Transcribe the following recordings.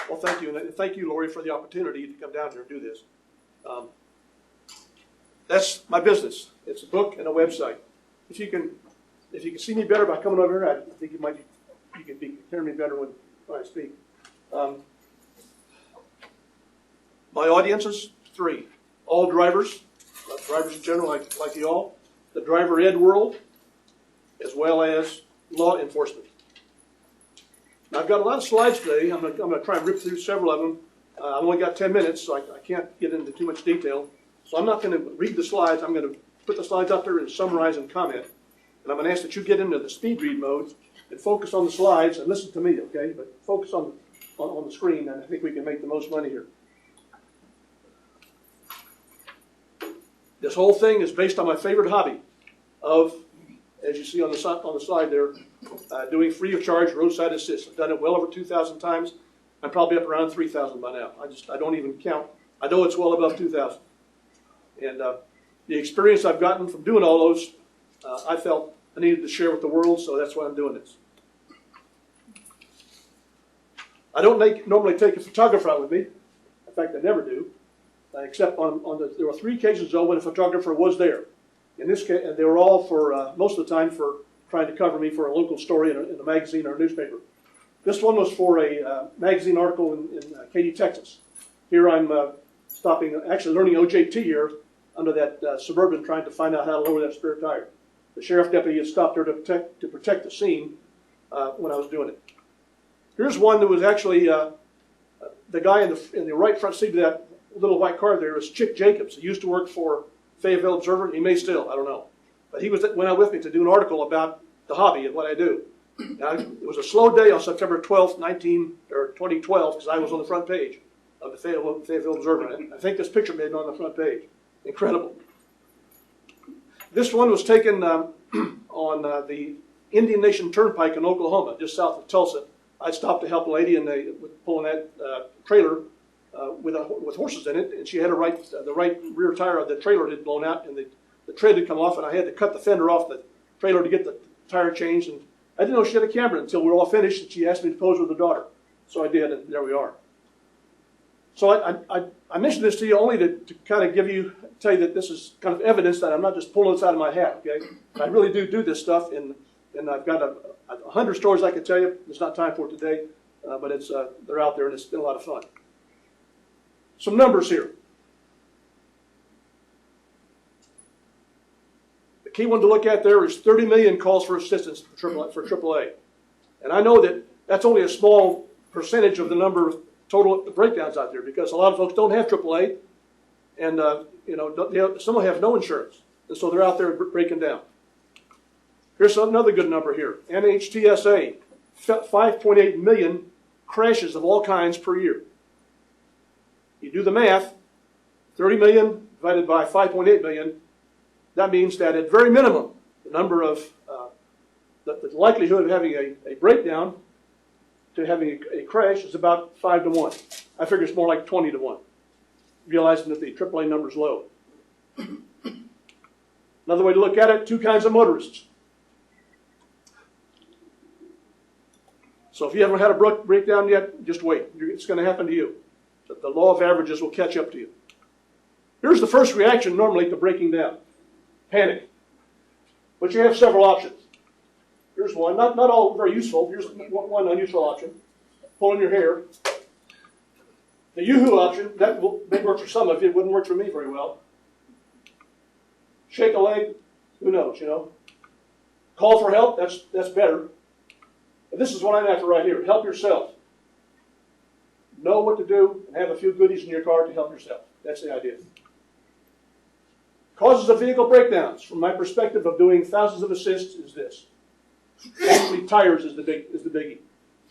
Well, thank you, and thank you, Lori, for the opportunity to come down here and do this. That's my business. It's a book and a website. If you can see me better by coming over here, I think you can hear me better when I speak. My audience is 3: all drivers, drivers in general, like you all, the driver ed world, as well as law enforcement. Now, I've got a lot of slides today. I'm going to try and rip through several of them. I've only got 10 minutes, so I can't get into too much detail. So I'm not going to read the slides. I'm going to put the slides up there and summarize and comment. And I'm going to ask that you get into the speed read mode and focus on the slides and listen to me, okay? But focus on the screen, and I think we can make the most money here. This whole thing is based on my favorite hobby of, as you see on the slide there, doing free of charge roadside assist. I've done it well over 2,000 times. I'm probably up around 3,000 by now. I don't even count. I know it's well above 2,000. And the experience I've gotten from doing all those, I felt I needed to share with the world, so that's why I'm doing this. I don't normally take a photographer out with me. In fact, I never do, except there were 3 occasions though when a photographer was there. In this case, and they were all for most of the time for trying to cover me for a local story in a magazine or a newspaper. This one was for a magazine article in Katy, Texas. Here I'm actually learning OJT here under that Suburban, trying to find out how to lower that spare tire. The sheriff deputy had stopped there to protect the scene when I was doing it. Here's one that was actually the guy in the right front seat of that little white car there is Chick Jacobs. He used to work for Fayetteville Observer. He may still, I don't know. But he went out with me to do an article about the hobby and what I do. Now, it was a slow day on September 12th, 2012, because I was on the front page of the Fayetteville Observer. I think this picture made it on the front page. Incredible. This one was taken on the Indian Nation Turnpike in Oklahoma, just south of Tulsa. I stopped to help a lady with pulling that trailer with horses in it, and she had the right rear tire of the trailer had blown out, and the tread had come off, and I had to cut the fender off the trailer to get the tire changed. And I didn't know she had a camera until we were all finished, and she asked me to pose with her daughter. So I did, and there we are. So I mentioned this to you only to kind of tell you that this is kind of evidence that I'm not just pulling this out of my hat, okay? I really do this stuff, and I've got 100 stories I could tell you. There's not time for it today, but they're out there, and it's been a lot of fun. Some numbers here. The key one to look at there is 30 million calls for assistance for AAA. And I know that that's only a small percentage of the number of total breakdowns out there, because a lot of folks don't have AAA, and some will have no insurance, and so they're out there breaking down. Here's another good number here. NHTSA, 5.8 million crashes of all kinds per year. You do the math, 30 million divided by 5.8 million, that means that at very minimum, the number of, the likelihood of having a breakdown to having a crash is about 5 to 1. I figure it's more like 20 to 1, realizing that the AAA number is low. Another way to look at it, 2 kinds of motorists. So if you haven't had a breakdown yet, just wait. It's going to happen to you. The law of averages will catch up to you. Here's the first reaction normally to breaking down. Panic. But you have several options. Here's one, not all very useful. Here's one unuseful option. Pulling your hair. The yoo-hoo option, that may work for some of you. It wouldn't work for me very well. Shake a leg, who knows, Call for help, that's better. And this is what I'm after right here. Help yourself. Know what to do and have a few goodies in your car to help yourself. That's the idea. Causes of vehicle breakdowns, from my perspective of doing thousands of assists, is this. Actually, tires is the biggie.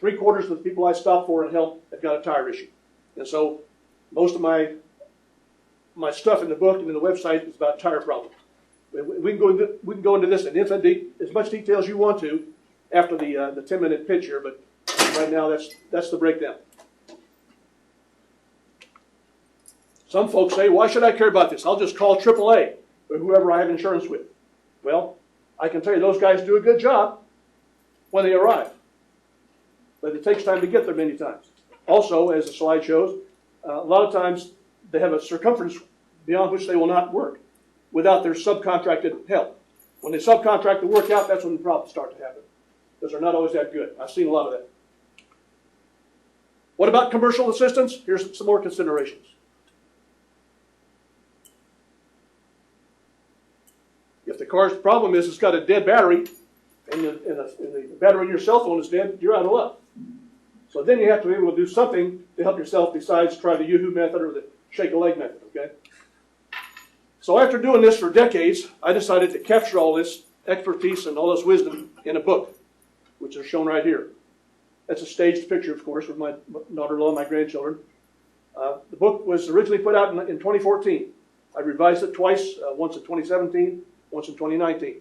3/4 of the people I stop for and help have got a tire issue. And so most of my stuff in the book and in the website is about tire problems. We can go into this in as much detail as you want to after the 10-minute pitch here, but right now that's the breakdown. Some folks say, why should I care about this? I'll just call AAA or whoever I have insurance with. Well, I can tell you those guys do a good job when they arrive. But it takes time to get there many times. Also, as the slide shows, a lot of times they have a circumference beyond which they will not work without their subcontracted help. When they subcontract the work out, that's when the problems start to happen, because they're not always that good. I've seen a lot of that. What about commercial assistance? Here's some more considerations. If the car's problem is it's got a dead battery, and the battery in your cell phone is dead, you're out of luck. So then you have to be able to do something to help yourself besides try the yoo-hoo method or the shake a leg method, okay? So after doing this for decades, I decided to capture all this expertise and all this wisdom in a book, which is shown right here. That's a staged picture, of course, with my daughter-in-law and my grandchildren. The book was originally put out in 2014. I revised it twice, once in 2017, once in 2019.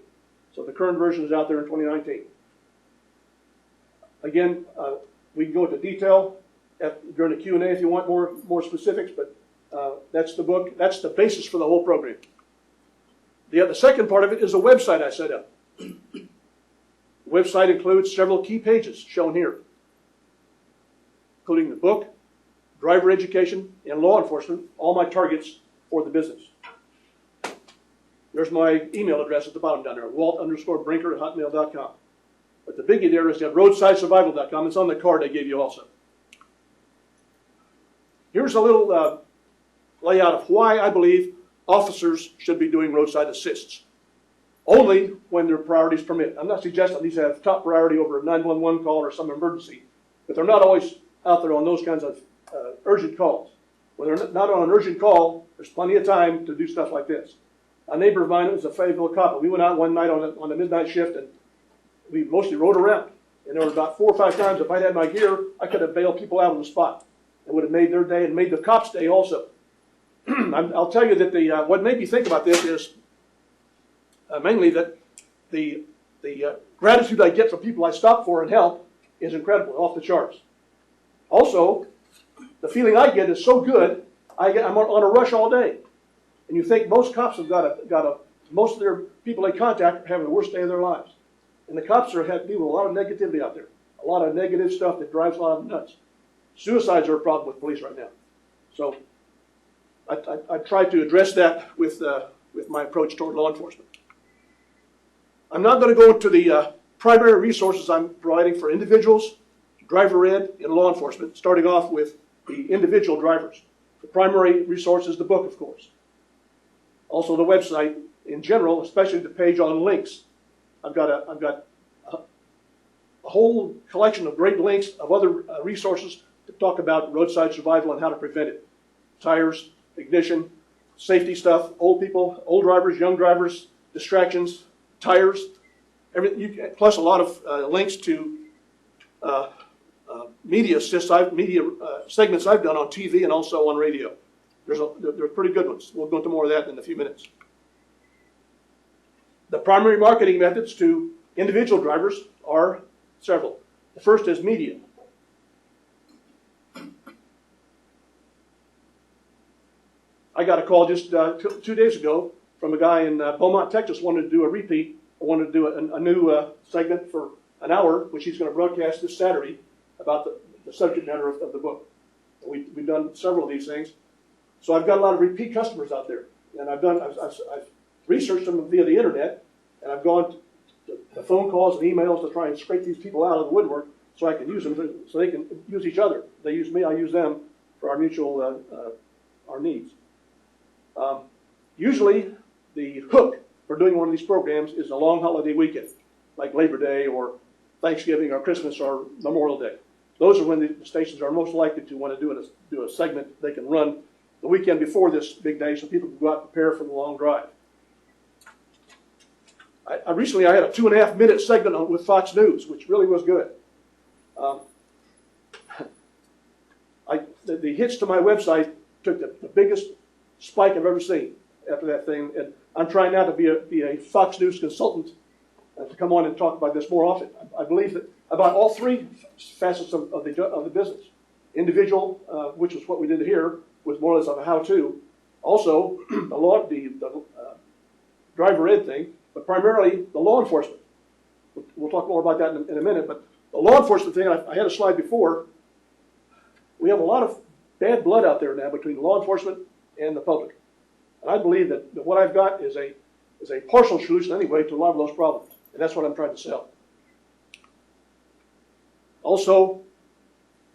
So the current version is out there in 2019. Again, we can go into detail during the Q&A if you want more specifics, but that's the book. That's the basis for the whole program. The second part of it is a website I set up. The website includes several key pages shown here, including the book, driver education, and law enforcement, all my targets for the business. There's my email address at the bottom down there, walt_brinker@hotmail.com. But the biggie there is at roadsidesurvival.com. It's on the card I gave you also. Here's a little layout of why I believe officers should be doing roadside assists. Only when their priorities permit. I'm not suggesting these have top priority over a 911 call or some emergency, but they're not always out there on those kinds of urgent calls. When they're not on an urgent call, there's plenty of time to do stuff like this. A neighbor of mine was a Fayetteville cop. We went out one night on a midnight shift, and we mostly rode around. And there were about 4 or 5 times, if I had my gear, I could have bailed people out on the spot. It would have made their day and made the cops' day also. I'll tell you that what made me think about this is mainly that the gratitude I get from people I stop for and help is incredible, off the charts. Also, the feeling I get is so good, I'm on a rush all day. And you think most cops have most of their people they contact are having the worst day of their lives. And the cops are dealing with a lot of negativity out there. A lot of negative stuff that drives a lot of them nuts. Suicides are a problem with police right now. So I try to address that with my approach toward law enforcement. I'm not going to go into the primary resources I'm providing for individuals, driver ed, and law enforcement, starting off with the individual drivers. The primary resource is the book, of course. Also the website in general, especially the page on links. I've got a whole collection of great links of other resources to talk about roadside survival and how to prevent it. Tires, ignition, safety stuff, old people, old drivers, young drivers, distractions, tires, everything. Plus a lot of links to media segments I've done on TV and also on radio. They're pretty good ones. We'll go into more of that in a few minutes. The primary marketing methods to individual drivers are several. The first is media. I got a call just 2 days ago from a guy in Beaumont, Texas, wanted to do a repeat, wanted to do a new segment for an hour, which he's going to broadcast this Saturday about the subject matter of the book. We've done several of these things. So I've got a lot of repeat customers out there, and I've researched them via the internet, and I've gone to phone calls and emails to try and scrape these people out of the woodwork so I can use them, so they can use each other. They use me, I use them for our mutual our needs. Usually, the hook for doing one of these programs is a long holiday weekend, like Labor Day or Thanksgiving or Christmas or Memorial Day. Those are when the stations are most likely to want to do a segment they can run the weekend before this big day so people can go out and prepare for the long drive. Recently I had a 2.5-minute segment with Fox News, which really was good. The hits to my website took the biggest spike I've ever seen after that thing, and I'm trying now to be a Fox News consultant to come on and talk about this more often. I believe that about all 3 facets of the business. Individual, which is what we did here, was more or less of a how-to. Also, the driver ed thing, but primarily the law enforcement. We'll talk more about that in a minute, but the law enforcement thing, I had a slide before. We have a lot of bad blood out there now between law enforcement and the public. And I believe that what I've got is a partial solution anyway to a lot of those problems. And that's what I'm trying to sell. Also,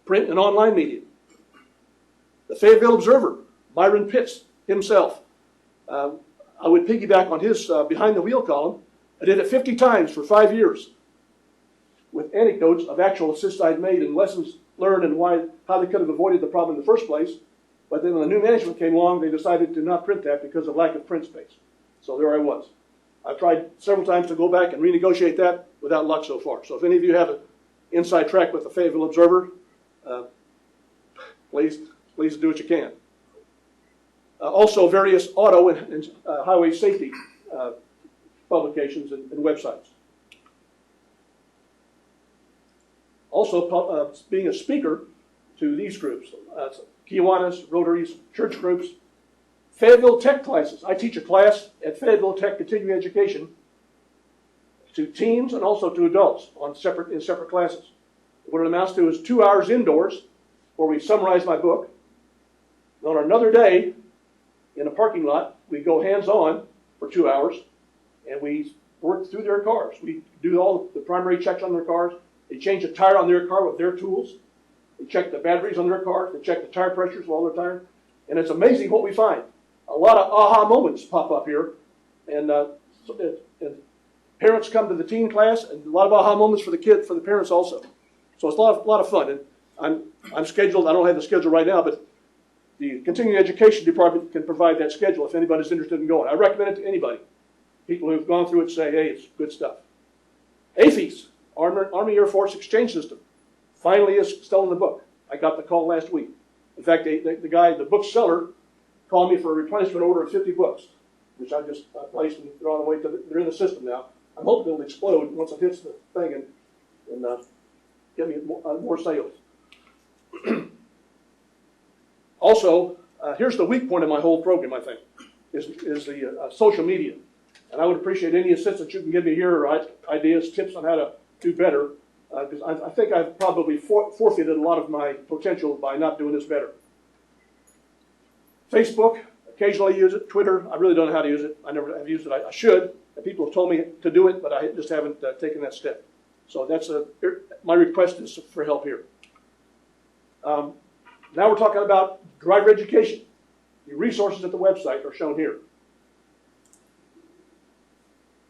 print and online media. The Fayetteville Observer, Byron Pitts himself. I would piggyback on his behind the wheel column. I did it 50 times for 5 years with anecdotes of actual assists I'd made and lessons learned and how they could have avoided the problem in the first place. But then when the new management came along, they decided to not print that because of lack of print space. So there I was. I've tried several times to go back and renegotiate that without luck so far. So if any of you have an inside track with the Fayetteville Observer, please do what you can. Also various auto and highway safety publications and websites. Also being a speaker to these groups, Kiwanis, Rotaries, church groups, Fayetteville Tech classes. I teach a class at Fayetteville Tech Continuing Education to teens and also to adults in separate classes. What it amounts to is 2 hours indoors where we summarize my book. And on another day, in a parking lot, we go hands-on for 2 hours and we work through their cars. We do all the primary checks on their cars. They change a tire on their car with their tools. They check the batteries on their cars. They check the tire pressures while they're tired. And it's amazing what we find. A lot of aha moments pop up here. And parents come to the teen class, and a lot of aha moments for the kids, for the parents also. So it's a lot of fun. And I'm scheduled. I don't have the schedule right now, but the continuing education department can provide that schedule if anybody's interested in going. I recommend it to anybody. People who've gone through it say, hey, it's good stuff. AFES, Army Air Force Exchange System, finally is selling the book. I got the call last week. In fact, the bookseller called me for a replenishment order of 50 books, which I just placed, and they're on the way they're in the system now. I'm hoping it'll explode once it hits the thing and get me more sales. Also, here's the weak point of my whole program, I think, is the social media. And I would appreciate any assistance you can give me here, or ideas, tips on how to do better, because I think I've probably forfeited a lot of my potential by not doing this better. Facebook, occasionally use it. Twitter, I really don't know how to use it. I never have used it. I should, and people have told me to do it, but I just haven't taken that step. So that's my request is for help here. Now we're talking about driver education. The resources at the website are shown here.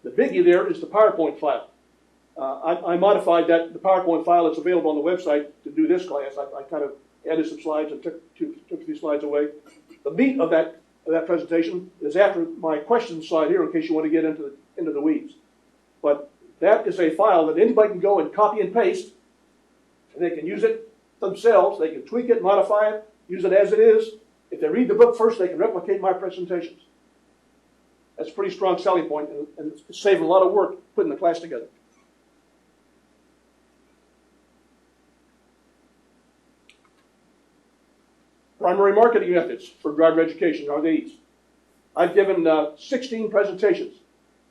The biggie there is the PowerPoint file. I modified the PowerPoint file that's available on the website to do this class. I kind of added some slides and took a few slides away. The meat of that presentation is after my questions slide here in case you want to get into the weeds. But that is a file that anybody can go and copy and paste, and they can use it themselves. They can tweak it, modify it, use it as it is. If they read the book first, they can replicate my presentations. That's a pretty strong selling point, and it's saving a lot of work putting the class together. Primary marketing methods for driver education are these. I've given 16 presentations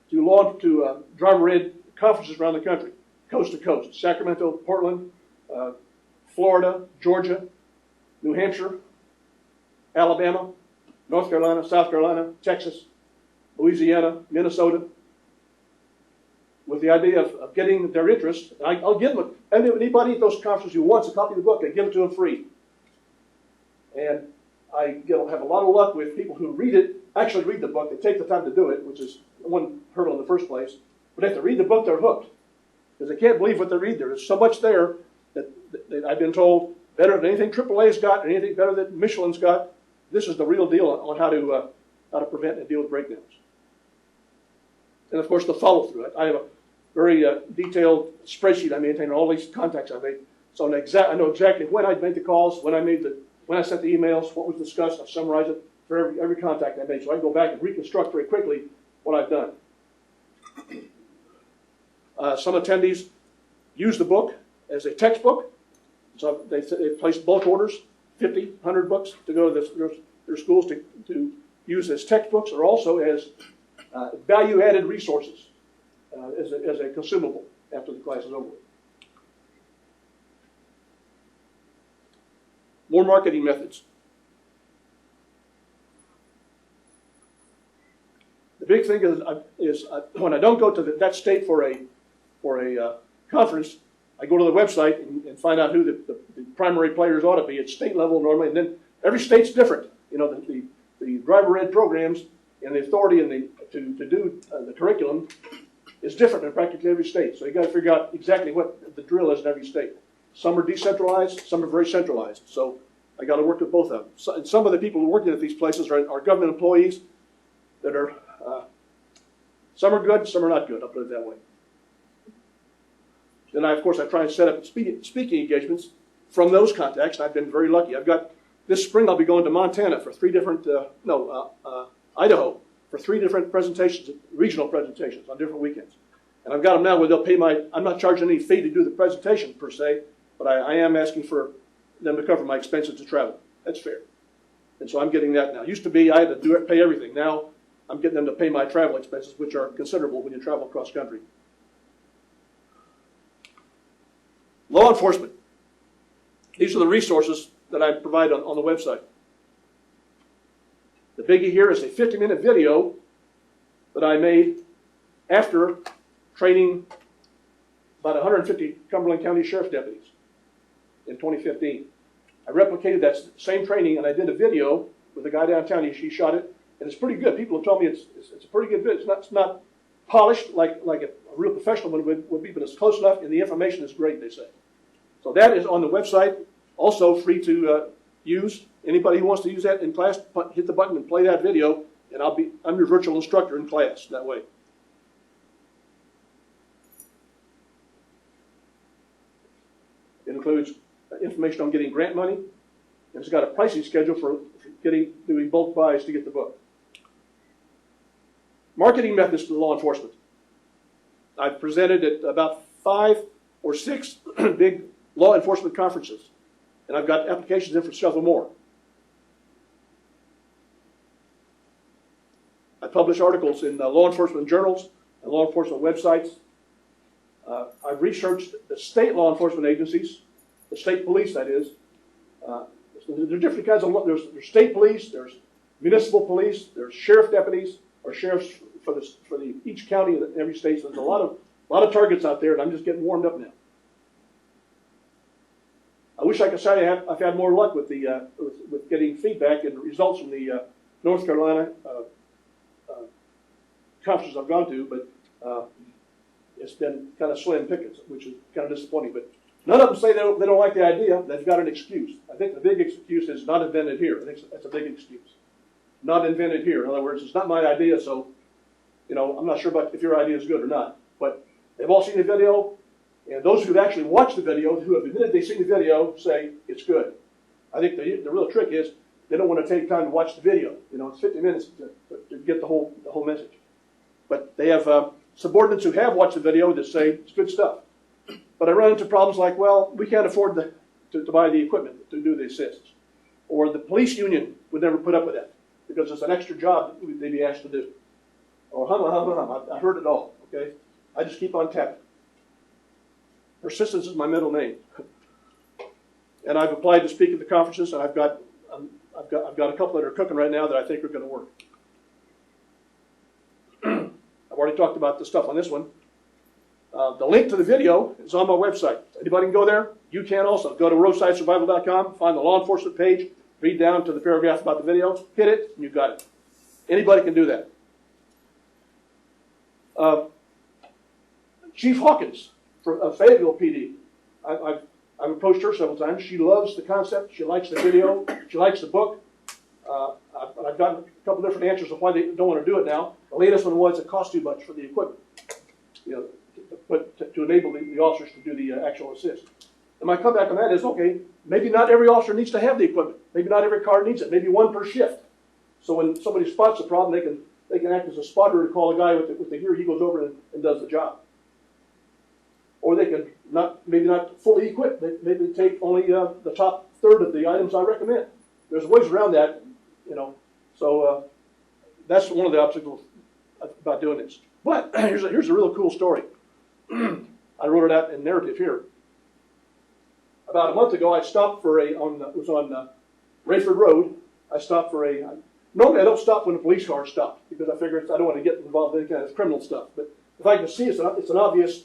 to driver ed conferences around the country, coast to coast. Sacramento, Portland, Florida, Georgia, New Hampshire, Alabama, North Carolina, South Carolina, Texas, Louisiana, Minnesota, with the idea of getting their interest. I'll give them, anybody at those conferences who wants a copy of the book, I give it to them free. And I have a lot of luck with people who actually read the book. They take the time to do it, which is one hurdle in the first place. But if they read the book, they're hooked. Because they can't believe what they read. There's so much there that I've been told, better than anything AAA's got, and anything better than Michelin's got. This is the real deal on how to prevent and deal with breakdowns. And of course, the follow-through. I have a very detailed spreadsheet I maintain on all these contacts I made. So I know exactly when I made the calls, when I sent the emails, what was discussed. I've summarized it for every contact I made. So I can go back and reconstruct very quickly what I've done. Some attendees use the book as a textbook. So they've placed bulk orders, 50, 100 books to go to their schools to use as textbooks or also as value-added resources as a consumable after the class is over. more marketing methods. The big thing is when I don't go to that state for a conference, I go to the website and find out who the primary players ought to be at state level normally, and then every state's different. You know, the driver ed programs and the authority and to do the curriculum is different in practically every state. So you got to figure out exactly what the drill is in every state. Some are decentralized, some are very centralized. So I got to work with both of them. So, and some of the people working at these places are government employees that are, some are good, some are not good, I'll put it that way. Then of course I try and set up speaking engagements from those contacts. I've been very lucky. This spring I'll be going to Montana for Idaho for 3 different presentations, regional presentations on different weekends. And I've got them now where they'll pay I'm not charging any fee to do the presentation per se, but I am asking for them to cover my expenses to travel. That's fair. And so I'm getting that now. It used to be I had to pay everything. Now I'm getting them to pay my travel expenses, which are considerable when you travel cross country. Law enforcement. These are the resources that I provide on the website. The biggie here is a 50-minute video that I made after training about 150 Cumberland County Sheriff's deputies in 2015. I replicated that same training and I did a video with a guy downtown. He shot it, and it's pretty good. People have told me it's a pretty good video. It's not polished like a real professional one would be, but it's close enough, and the information is great, they say. So that is on the website, also free to use. Anybody who wants to use that in class, hit the button and play that video, and I'm your virtual instructor in class that way. It includes information on getting grant money, and it's got a pricing schedule for doing bulk buys to get the book. Marketing methods to law enforcement. I've presented at about 5 or 6 big law enforcement conferences, and I've got applications in for several more. I publish articles in law enforcement journals and law enforcement websites. I've researched the state law enforcement agencies, the state police, that is. There are different kinds of law. There's state police, there's municipal police, there's sheriff deputies, or sheriffs for each county in every state. So there's a lot of targets out there, and I'm just getting warmed up now. I wish I could say I've had more luck with getting feedback and results from the North Carolina conferences I've gone to, but it's been kind of slim pickings, which is kind of disappointing. But none of them say they don't like the idea. They've got an excuse. I think the big excuse is not invented here. I think that's a big excuse. Not invented here. In other words, it's not my idea, so I'm not sure about if your idea is good or not. But they've all seen the video, and those who've actually watched the video, who have admitted they've seen the video, say it's good. I think the real trick is they don't want to take time to watch the video. It's 50 minutes to get the whole message. But they have subordinates who have watched the video that say it's good stuff. But I run into problems like, well, we can't afford to buy the equipment to do the assists. Or the police union would never put up with that because it's an extra job that they'd be asked to do. Or I've heard it all, okay? I just keep on tapping. Persistence is my middle name. And I've applied to speak at the conferences, and I've got a couple that are cooking right now that I think are going to work. I've already talked about the stuff on this one. The link to the video is on my website. Anybody can go there. You can also. Go to roadsidesurvival.com, find the law enforcement page, read down to the paragraph about the video, hit it, and you've got it. Anybody can do that. Chief Hawkins for Fayetteville PD. I've approached her several times. She loves the concept. She likes the video. She likes the book. I've gotten a couple different answers of why they don't want to do it now. The latest one was it costs too much for the equipment, to enable the officers to do the actual assist. And my comeback on that is, okay, maybe not every officer needs to have the equipment. Maybe not every car needs it. Maybe one per shift. So when somebody spots a problem, they can act as a spotter and call a guy with the gear. He goes over and does the job. Or they can maybe not fully equip. Maybe take only the top third of the items I recommend. There's ways around that, So that's one of the obstacles about doing this. But here's a real cool story. I wrote it out in narrative here. about a month ago, I stopped for it was on Rayford Road. I stopped for normally I don't stop when the police car stops because I figure I don't want to get involved in any kind of criminal stuff. But if I can see it's an obvious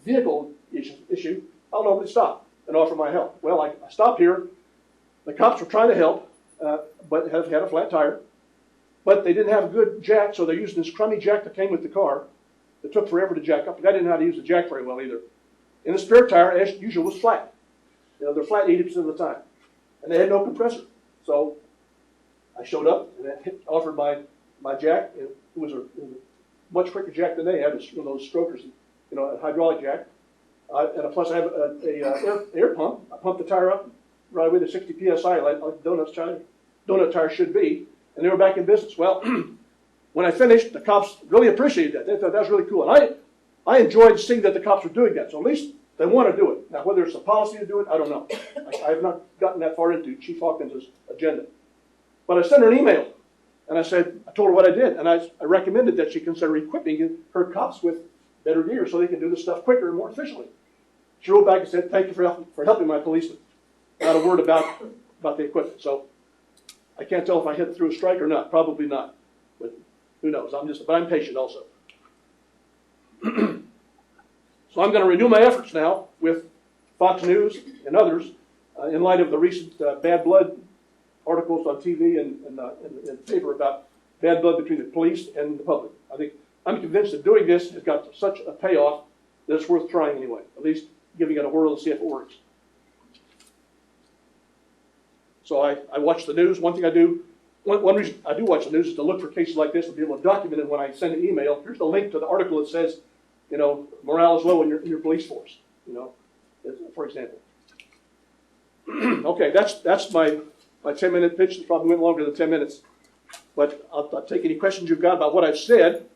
vehicle issue, I'll normally stop and offer my help. Well, I stopped here. The cops were trying to help, but had a flat tire. But they didn't have a good jack, so they're using this crummy jack that came with the car. It took forever to jack up. The guy didn't know how to use the jack very well either. And the spare tire, as usual, was flat. They're flat 80% of the time. And they had no compressor. So I showed up and I offered my jack. It was a much quicker jack than they had. It's one of those strokers, a hydraulic jack. And plus I have an air pump. I pump the tire up right away to 60 PSI like a donut tire should be. And they were back in business. Well, when I finished, the cops really appreciated that. They thought that was really cool. And I enjoyed seeing that the cops were doing that. So at least they want to do it. Now, whether it's a policy to do it, I don't know. I have not gotten that far into Chief Hawkins' agenda. But I sent her an email, and I told her what I did, and I recommended that she consider equipping her cops with better gear so they can do this stuff quicker and more efficiently. She wrote back and said, "Thank you for helping my policeman." Not a word about the equipment. So I can't tell if I hit through a strike or not. Probably not. But who knows? But I'm patient also. So I'm going to renew my efforts now with Fox News and others in light of the recent bad blood articles on TV and in the paper about bad blood between the police and the public. I'm convinced that doing this has got such a payoff that it's worth trying anyway, at least giving it a whirl and see if it works. So I watch the news. One thing I do, one reason I do watch the news is to look for cases like this and be able to document it when I send an email. Here's the link to the article that says, morale is low in your police force, for example. Okay, that's my 10-minute pitch. It probably went longer than 10 minutes. But I'll take any questions you've got about what I've said,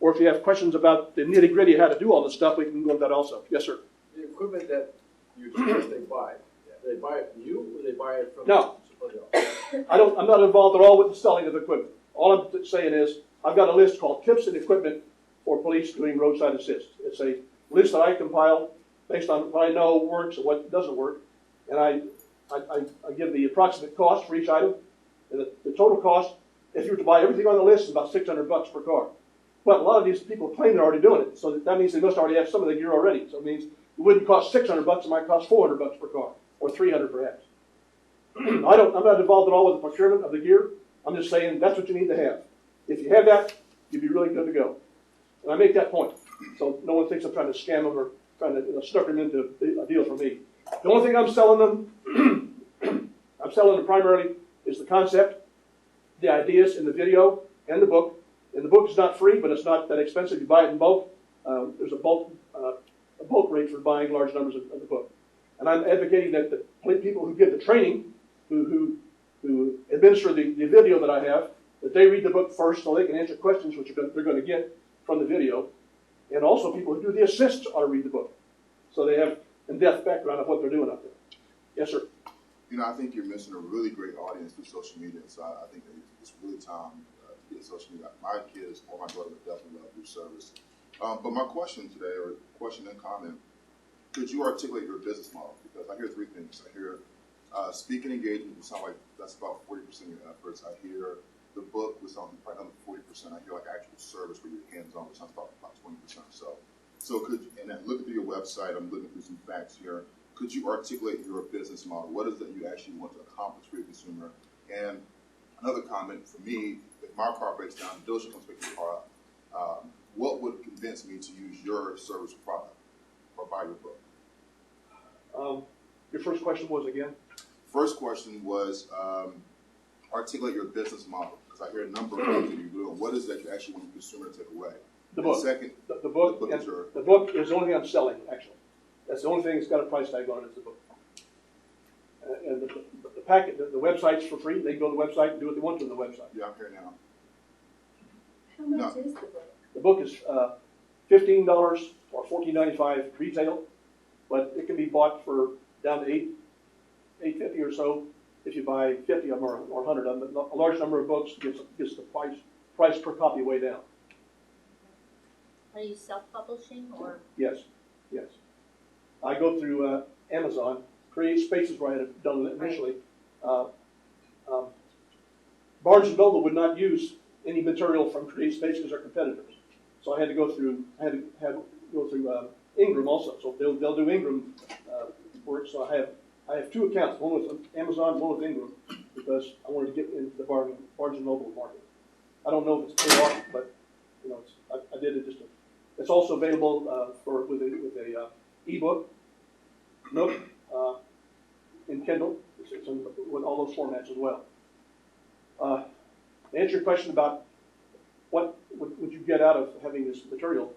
or if you have questions about the nitty-gritty of how to do all this stuff, we can go into that also. Yes, sir. The equipment that you suggest they buy, do they buy it from you, or they buy it from somebody else? I'm not involved at all with the selling of equipment. All I'm saying is I've got a list called Tips and Equipment for Police Doing Roadside Assist. It's a list that I compile based on what I know works and what doesn't work, and I give the approximate cost for each item, and the total cost, if you were to buy everything on the list, is about $600 per car. But a lot of these people claim they're already doing it, so that means they must already have some of the gear already. So it means it wouldn't cost $600; it might cost $400 per car, or $300 perhaps. I'm not involved at all with the procurement of the gear. I'm just saying that's what you need to have. If you have that, you'd be really good to go. And I make that point, so no one thinks I'm trying to scam them or trying to snooker them into a deal for me. The only thing I'm selling them primarily is the concept, the ideas in the video, and the book. And the book is not free, but it's not that expensive. You buy it in bulk. There's a bulk rate for buying large numbers of the book. And I'm advocating that the people who give the training, who administer the video that I have, that they read the book first so they can answer questions which they're going to get from the video. And also people who do the assists ought to read the book, so they have in-depth background of what they're doing out there. Yes, sir. I think you're missing a really great audience through social media. So I think that it's really time to get social media. My kids or my daughter would definitely love your service. But my question today, or question and comment, could you articulate your business model? Because I hear three things. I hear speaking engagement, which sounds like that's about 40% of your efforts. I hear the book, which sounds like another 40%. I hear like actual service where you're hands-on, which sounds about 20% or so. So and then looking through your website, I'm looking through some facts here. Could you articulate your business model? What is it you actually want to accomplish for your consumer? And another comment for me, if my car breaks down, the dealership comes pick your car up, what would convince me to use your service or product or buy your book? Your first question was again? First question was articulate your business model, because I hear a number of things that you're doing. What is that you actually want the consumer to take away? The book. Second, the book is the only thing I'm selling, actually. That's the only thing that's got a price tag on it is the book. And the packet, the website's for free. They can go to the website and do what they want to on the website. Yeah, I'm here now. How much is the book? The book is $15 or $14.95 retail, but it can be bought for down to $8.50 or so if you buy 50 of them or 100 of them. A large number of books gets the price per copy way down. Are you self-publishing or? Yes. I go through Amazon Create Spaces where I had it done initially. Barnes and Noble would not use any material from Create Space because they're competitors. So I had to go through Ingram also. So they'll do Ingram work. So I have two accounts, one with Amazon, one with Ingram, because I wanted to get into the Barnes and Noble market. I don't know if it's paid off, but you know, I did it just to. It's also available with a ebook, Nook, in Kindle. It's with all those formats as well. To answer your question about what would you get out of having this material,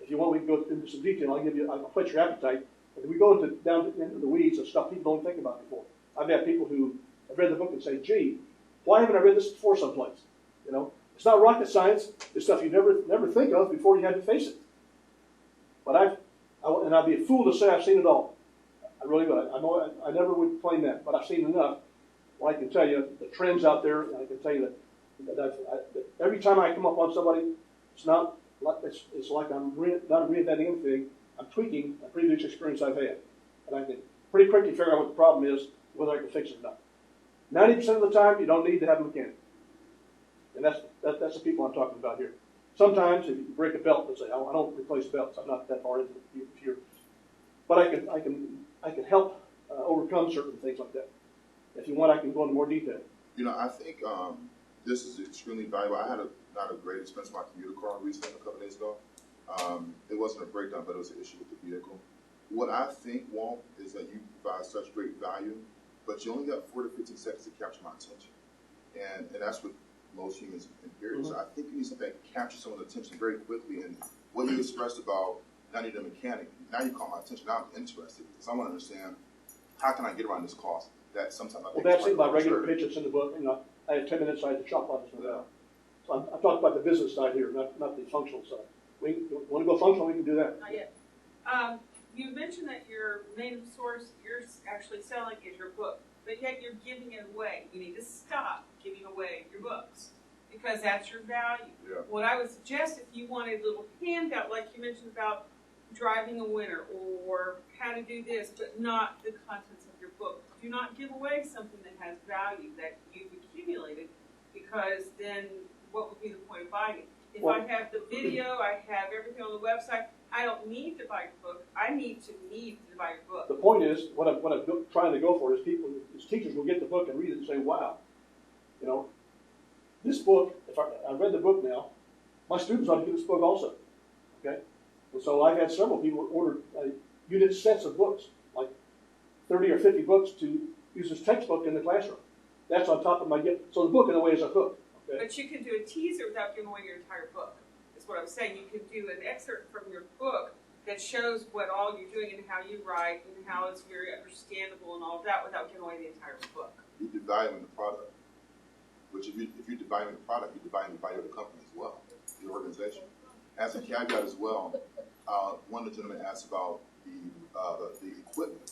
if you want, we can go into some detail. I'll whet your appetite. But we go down into the weeds of stuff people don't think about before. I've had people who have read the book and say, "Gee, why haven't I read this before someplace?" You know, it's not rocket science. It's stuff you never think of before you had to face it. But I'd be a fool to say I've seen it all. I really would. I never would claim that, but I've seen enough. Well, I can tell you the trends out there, and I can tell you that every time I come up on somebody, it's like I'm not reinventing anything. I'm tweaking a previous experience I've had, and I can pretty quickly figure out what the problem is, whether I can fix it or not. 90% of the time, you don't need to have a mechanic, and that's the people I'm talking about here. Sometimes, if you break a belt, let's say, I don't replace belts. I'm not that far into it here, but I can help overcome certain things like that. If you want, I can go into more detail. You know, I think this is extremely valuable. I had not a great experience with my commuter car recently a couple of days ago. It wasn't a breakdown, but it was an issue with the vehicle. What I think, Walt, is that you provide such great value, but you only got 4 to 15 seconds to capture my attention. And that's what most humans in So I think you need something that captures someone's attention very quickly. And what you expressed about not needing a mechanic, now you caught my attention. Now I'm interested because I want to understand, how can I get around this cost? That sometimes I think that's in my regular pitch. It's in the book. You know, I have 10 minutes. I had to chop on this one out. So I'm talking about the business side here, not the functional side. We want to go functional, we can do that. Not yet. You mentioned that your main source you're actually selling is your book, but yet you're giving it away. You need to stop giving away your books because that's your value. Yeah. What I would suggest, if you want a little handout, like you mentioned about driving a winter or how to do this, but not the contents of your book. Do not give away something that has value that you've accumulated, because then what would be the point of buying it? If I have the video, I have everything on the website, I don't need to buy your book. I need to buy your book. The point is, what I'm trying to go for is teachers will get the book and read it and say, "Wow, you know, this book. If I read the book now, my students ought to get this book also." Okay, and so I've had several people order unit sets of books, like 30 or 50 books to use as textbook in the classroom. That's on top of my gift. So the book, in a way, is a hook. Okay? But you can do a teaser without giving away your entire book, is what I'm saying. You can do an excerpt from your book that shows what all you're doing and how you write and how it's very understandable and all of that without giving away the entire book. You're devaluing the product, which if you're devaluing the product, you're devaluing the value of the company as well, the organization. As a caveat as well, one of the gentlemen asked about the equipment.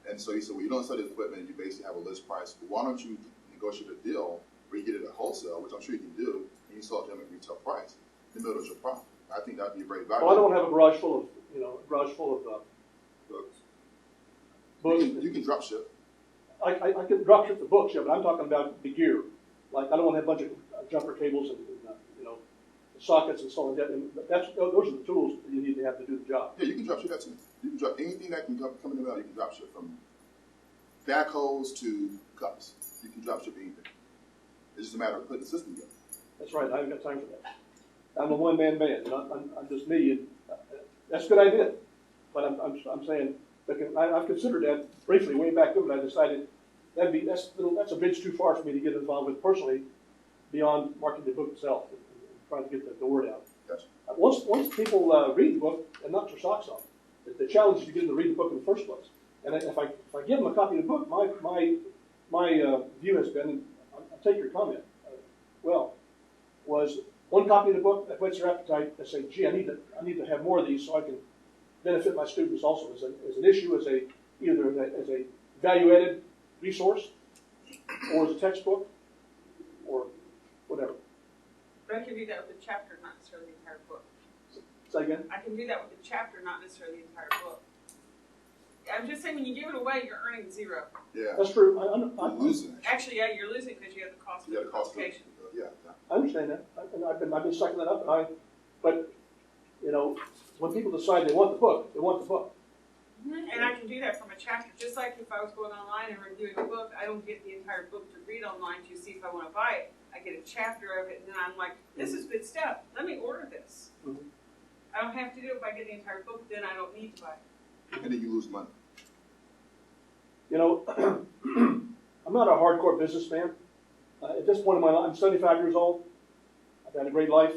And so he said, well, you don't sell the equipment, you basically have a list price. But why don't you negotiate a deal where you get it at wholesale, which I'm sure you can do, and you sell it to them at retail price. In the middle is your profit. I think that'd be a very valuable. Well, I don't have a garage full of books. Books. You can drop ship. I can drop ship the books, yeah, but I'm talking about the gear. Like, I don't want to have a bunch of jumper cables and sockets and so on. And those are the tools that you need to have to do the job. Yeah, you can drop ship that too. You can drop anything that can come in the mail. You can drop ship, from backhoes to cups. You can drop ship anything. It's just a matter of putting the system together. That's right. I haven't got time for that. I'm a one-man band. I'm just me. And that's a good idea. But I'm saying, I've considered that briefly way back then, but I decided that's a bridge too far for me to get involved with personally, beyond marketing the book itself and trying to get the word out. Gotcha. Once people read the book and knock their socks off, the challenge is to get them to read the book in the first place. And if I give them a copy of the book, my view has been, and I'll take your comment, was one copy of the book that whets their appetite. They say, gee, I need to have more of these so I can benefit my students also as an issue, either as a value-added resource, or as a textbook, or whatever. But I can do that with a chapter, not necessarily the entire book. Say again? I can do that with a chapter, not necessarily the entire book. I'm just saying, when you give it away, you're earning zero. Yeah. That's true. You're losing. Actually, yeah, you're losing because you have the cost of You got the a cost of it. publication. Yeah. I understand that, and I've been sucking that up, but, you know, when people decide they want the book, they want the book. And I can do that from a chapter, just like if I was going online and reviewing a book, I don't get the entire book to read online to see if I want to buy it. I get a chapter of it, and then I'm like, this is good stuff. Let me order this. Mhm. I don't have to do it if I get the entire book, then I don't need to buy it. And then you lose money. You know, I'm not a hardcore businessman. At this point in my life, I'm 75 years old. I've had a great life.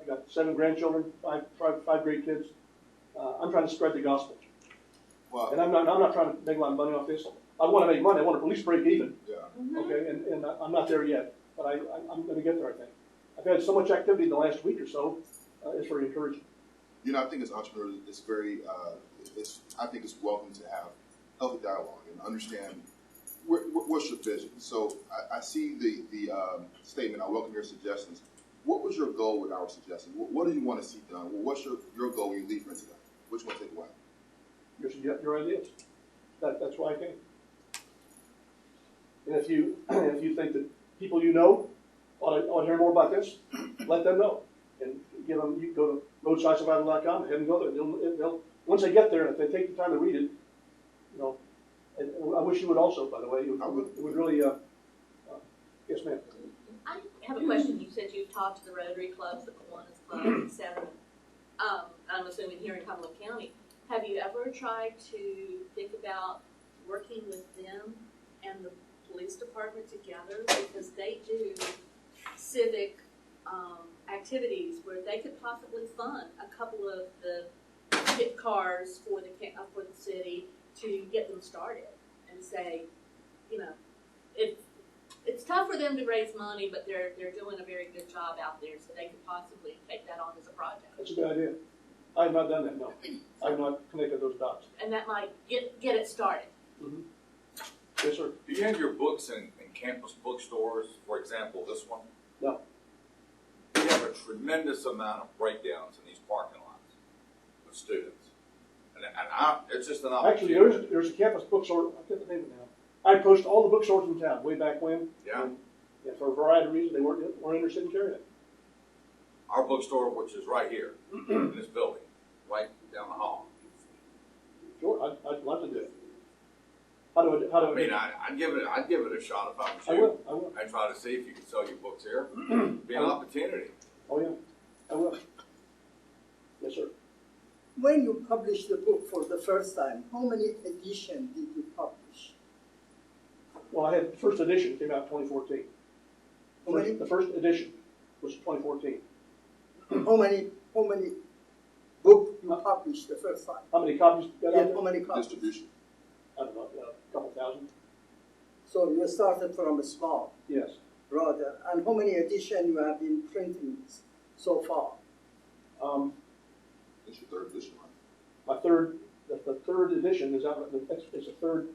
I got 7 grandchildren, five great kids. I'm trying to spread the gospel. Well, And I'm not trying to make a lot of money off this. I want to make money. I want to at least break even. yeah. Okay, and I'm not there yet, but I'm going to get there, I think. I've had so much activity in the last week or so. It's very encouraging. You know, I think as entrepreneurs, it's very, I think it's welcome to have healthy dialogue and understand what's your vision. So I see the statement, I welcome your suggestions. What was your goal with our suggestions? What do you want to see done? What's your goal when you leave here today? Which one take away? Your ideas. That's why I came. And if you think that people you know ought to hear more about this, let them know. And give them. You go to roadsidesurvival.com and have them go there. They'll once they get there, if they take the time to read it, you know. And I wish you would also, by the way. It would really. Yes, ma'am. I have a question. You said you've talked to the Rotary clubs, the Kiwanis Club, etc. I'm assuming here in Cumberland County. Have you ever tried to think about working with them and the police department together? Because they do civic activities where they could possibly fund a couple of the kit cars for the city to get them started and say, you know, it's tough for them to raise money, but they're doing a very good job out there, so they could possibly take that on as a project. That's a good idea. I have not done that. No, I have not connected those dots. And that might get it started. Mm-hmm. Yes, sir. Do you have your books in campus bookstores, for example, this one? No. We have a tremendous amount of breakdowns in these parking lots with students. And it's just an Actually, opportunity. there's a campus bookstore. I forget the name of it now. I approached all the bookstores in town way back when. Yeah. And for a variety of reasons, they weren't interested in carrying it. Our bookstore, which is right here in this building, right down the hall. Sure, I'd love to do it. How do I mean, I'd give it a shot if I was I you. will. I will. I'd try to see if you could sell your books here. Be an opportunity. Oh yeah, I will. Yes, sir. When you published the book for the first time, how many editions did you publish? Well, I had the first edition came out in 2014. How many? The first edition was 2014. How many books you published the first time? How many copies got out How there? many copies? Distribution. I don't know, a couple thousand. So you started from a small, Yes. rather. And how many editions you have been printing so far? It's your third edition, right? The third edition is out. It's a third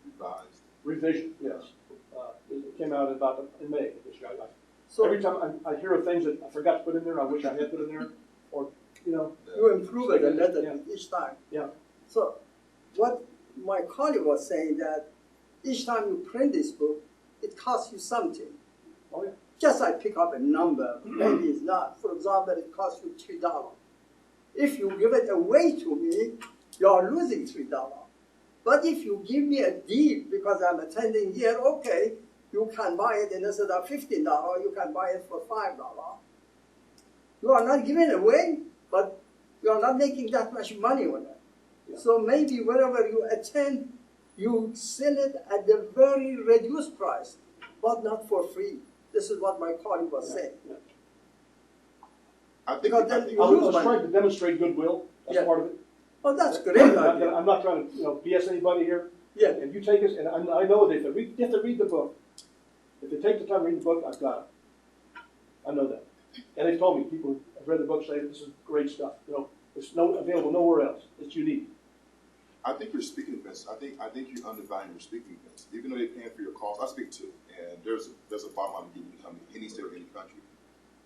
Revised. revision. Yes. It came out in May of this year. So Every time I hear of things that I forgot to put in there, I wish I had put in there, or you know. you improve it a little Yeah. bit each time. Yeah. So what my colleague was saying that each time you print this book, it costs you something. Oh yeah. Just I pick up a number, maybe it's not. For example, it costs you $3. If you give it away to me, you are losing $3. But if you give me a deal because I'm attending here, okay, you can buy it and instead of $15, you can buy it for $5. You are not giving away, but you are not making that much money on it. Yeah. So maybe wherever you attend, you sell it at the very reduced price, but not for free. This is what my colleague was saying. Yeah. I think. Because then I think you I lose was money. trying to demonstrate goodwill. That's Yeah. part of it. Oh, that's great idea. I'm not trying to BS anybody here. Yeah. And you take us, and I know that if you have to read the book, if they take the time to read the book, I've got it. I know that. And they've told me, people have read the book say this is great stuff. You know, it's available nowhere else. It's unique. I think your speaking events. I think you undervalue your speaking events. Even though they're paying for your costs, I speak too, and there's a bottom line to come to any state or any country.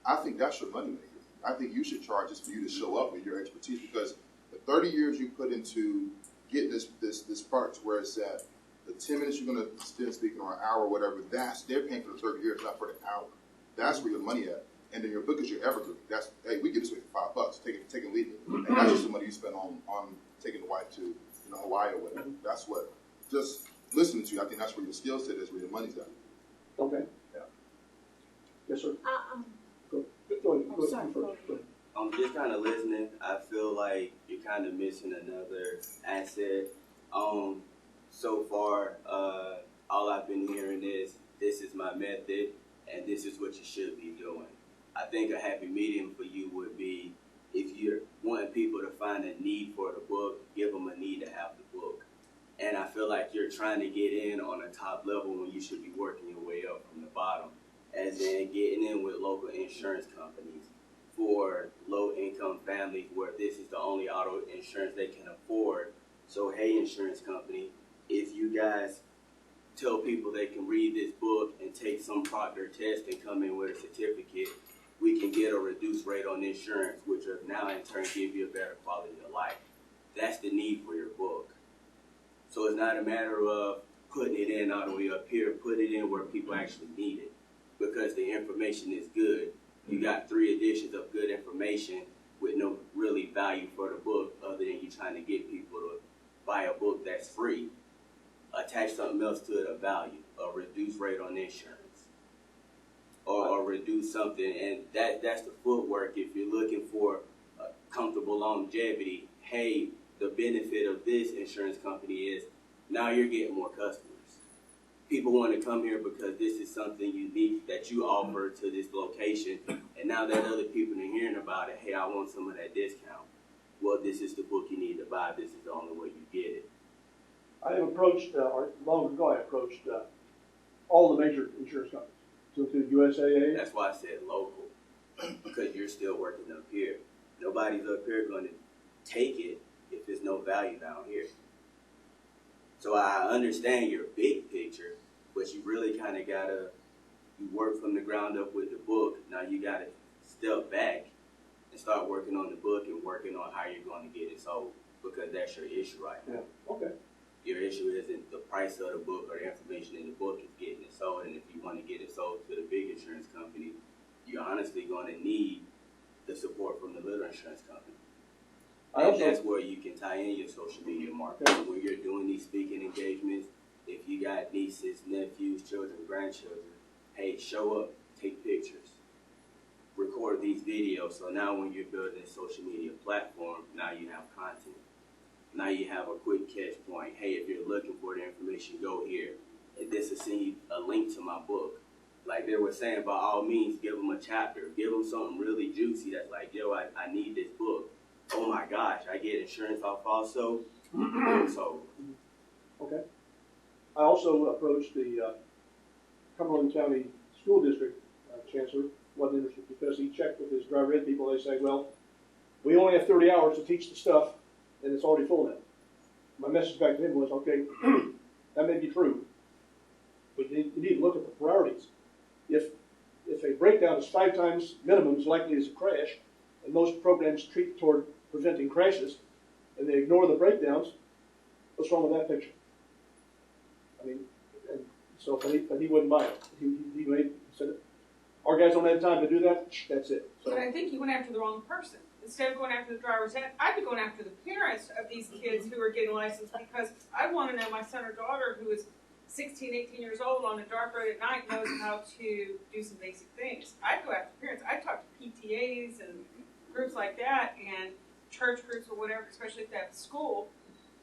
I think that's your moneymaker. I think you should charge just for you to show up with your expertise, because the 30 years you put into getting this part to where it's at the 10 minutes you're going to spend speaking or an hour or whatever, they're paying for the 30 years, not for the hour. That's where your money at. And then your book is your evergreen. That's, hey, we get this way for $5. Take and leave it. And that's just the money you spend on taking the wife to Hawaii or whatever. That's what, just listening to you, I think that's where your skill set is, where your money's at. Okay. Yeah. Yes, sir. Go ahead. sorry. Go ahead. Just kind of listening, I feel like you're kind of missing another asset. So far, all I've been hearing is, this is my method, and this is what you should be doing. I think a happy medium for you would be, if you're wanting people to find a need for the book, give them a need to have the book. And I feel like you're trying to get in on a top level when you should be working your way up from the bottom, as in getting in with local insurance companies for low-income families where this is the only auto insurance they can afford. So, hey, insurance company, if you guys tell people they can read this book and take some proctor test and come in with a certificate, we can get a reduced rate on insurance, which will now in turn give you a better quality of life. That's the need for your book. So it's not a matter of putting it in all the way up here, put it in where people actually need it, because the information is good. You got 3 editions of good information with no really value for the book other than you trying to get people to buy a book that's free. Attach something else to it of value, a reduced rate on insurance, or reduce something, and that's the footwork. If you're looking for a comfortable longevity, hey, the benefit of this insurance company is now you're getting more customers. People want to come here because this is something unique that you offer to this location, and now that other people are hearing about it, hey, I want some of that discount. Well, this is the book you need to buy. This is the only way you get it. I have approached, or long ago I approached all the major insurance companies, to include USAA. That's why I said local, because you're still working up here. Nobody's up here going to take it if there's no value down here. So I understand your big picture, but you really kind of got to, you work from the ground up with the book. Now you got to step back and start working on the book and working on how you're going to get it sold, because that's your issue right now. Yeah. Okay. Your issue isn't the price of the book or the information in the book, it's getting it sold. And if you want to get it sold to the big insurance company, you're honestly going to need the support from the little insurance company. And that's where you can tie in your social media marketing. Okay. When you're doing these speaking engagements, if you got nieces, nephews, children, grandchildren, hey, show up, take pictures, record these videos. So now when you're building a social media platform, now you have content. Now you have a quick catch point. Hey, if you're looking for the information, go here. And this will send you a link to my book. Like they were saying, by all means, give them a chapter. Give them something really juicy that's like, yo, I need this book. Oh my gosh, I get insurance off also. So, okay. I also approached the Cumberland County School District Chancellor, wasn't interested because he checked with his driver ed people. They say, well, we only have 30 hours to teach the stuff, and it's already full now. My message back to him was, okay, that may be true, but you need to look at the priorities. If a breakdown is 5 times minimum as likely as a crash, and most programs treat toward preventing crashes, and they ignore the breakdowns, what's wrong with that picture? I mean, and so, but he wouldn't buy it. He said, our guys don't have time to do that. That's it. So, but I think you went after the wrong person. Instead of going after the driver's ed, I'd be going after the parents of these kids who are getting licensed, because I want to know my son or daughter who is 16, 18 years old on a dark road at night knows how to do some basic things. I'd go after parents. I'd talk to PTAs and groups like that and church groups or whatever, especially if they have a school,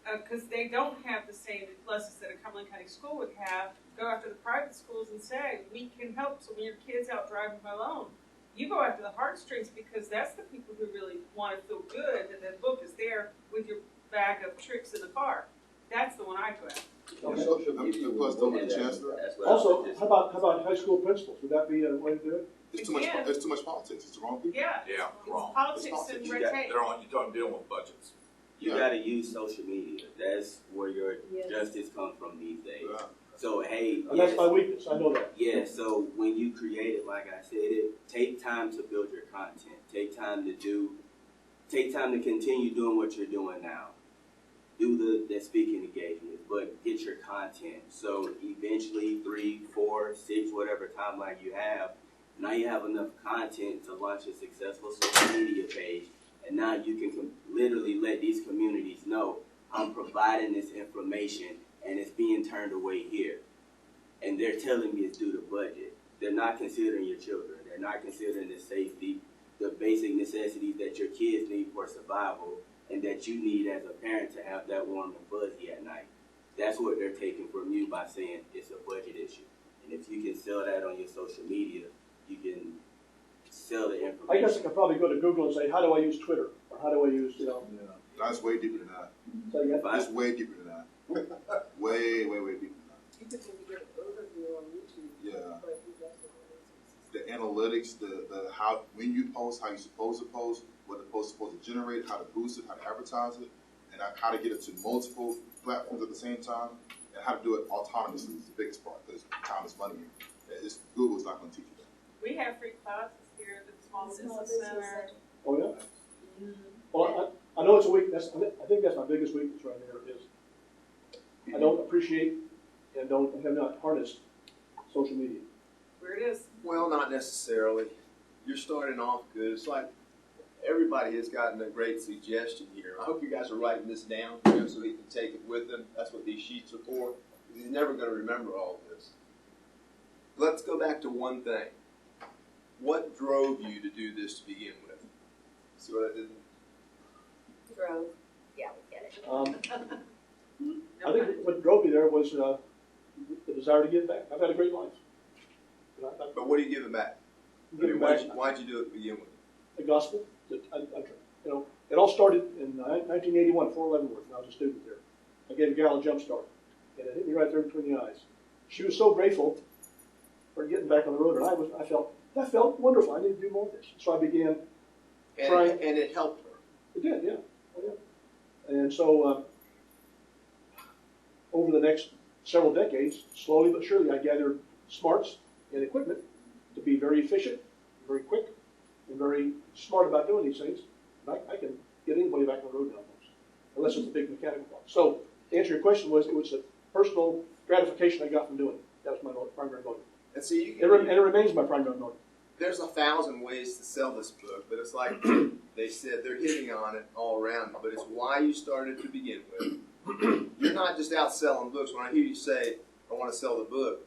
because they don't have the same lessons that a Cumberland County school would have. Go after the private schools and say, we can help. So when your kid's out driving alone, you go after the heartstrings, because that's the people who really want to feel good that the book is there with your bag of tricks in the car. That's the one I go after. Okay. Plus, the chancellor. Also, how about high school principals? Would that be a way to do it? It's too much. It's too much politics. It's the wrong people. Yeah. Yeah, wrong. Politics and red tape. You don't deal with budgets. You got to use social media. That's where your justice comes from these days. Yeah. So, hey. And that's my weakness. I know that. Yeah, so when you create it, like I said, take time to build your content. Take time to continue doing what you're doing now. do the speaking engagements, but get your content. So eventually 3, 4, 6, whatever timeline you have, now you have enough content to launch a successful social media page. And now you can literally let these communities know, I'm providing this information and it's being turned away here. And they're telling me it's due to budget. They're not considering your children. They're not considering the safety, the basic necessities that your kids need for survival and that you need as a parent to have that warm and fuzzy at night. That's what they're taking from you by saying it's a budget issue. And if you can sell that on your social media, you can sell the information. I guess I could probably go to Google and say, how do I use Twitter? Or how do I use, That's way deeper than that. So again, It's way deeper than that. way, way, way deeper than that. You could get an overview on YouTube. Yeah. But you just don't The analytics, the how, when you post, how you're supposed to post, what the post is supposed to generate, how to boost it, how to advertise it, and how to get it to multiple platforms at the same time, and how to do it autonomously is the biggest part, because time is money. Google's not going to teach you that. We have free classes here at the Small Business Center. oh yeah? Well, I know it's a weakness. I think that's my biggest weakness right there is I don't appreciate and have not harnessed social media. Where it is. Well, not necessarily. You're starting off good. It's like everybody has gotten a great suggestion here. I hope you guys are writing this down for him so he can take it with him. That's what these sheets are for. He's never going to remember all this. Let's go back to one thing. What drove you to do this to begin with? See what I did? Drove. Yeah, we get it. I think what drove me there was the desire to give back. I've had a great life. But what are you giving back? I mean, why'd you do it to begin with? The gospel. It all started in 1981, 4 Leavenworth, when I was a student there. I gave a gal a jump start, and it hit me right there between the eyes. She was so grateful for getting back on the road, and I felt wonderful. I need to do more of this. So I began trying. And it helped her. It did, yeah. Oh, yeah. And so over the next several decades, slowly but surely, I gathered smarts and equipment to be very efficient, very quick, and very smart about doing these things. And I can get anybody back on the road now, unless it's a big mechanical problem. So to answer your question, it was a personal gratification I got from doing it. That was my primary motive. And see, And it remains my primary motive. There's 1,000 ways to sell this book, but it's like they said, they're hitting on it all around, but it's why you started to begin with. You're not just out selling books. When I hear you say, I want to sell the book,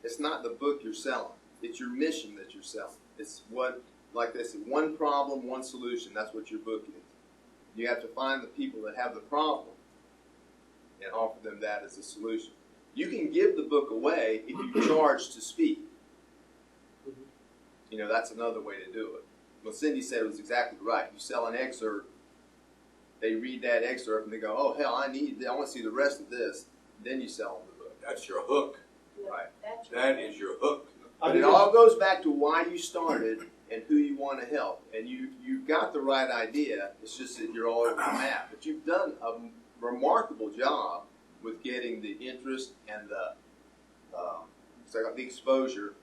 it's not the book you're selling. It's your mission that you're selling. It's what, like they said, one problem, one solution. That's what your book is. You have to find the people that have the problem and offer them that as a solution. You can give the book away if you charge to speak. You know, that's another way to do it. What Cindy said was exactly right. You sell an excerpt, they read that excerpt and they go, oh, hell, I want to see the rest of this. Then you sell them the book. That's your hook. Right. That is your hook. But it all goes back to why you started and who you want to help. And you've got the right idea. It's just that you're all over the map. But you've done a remarkable job with getting the interest and the exposure.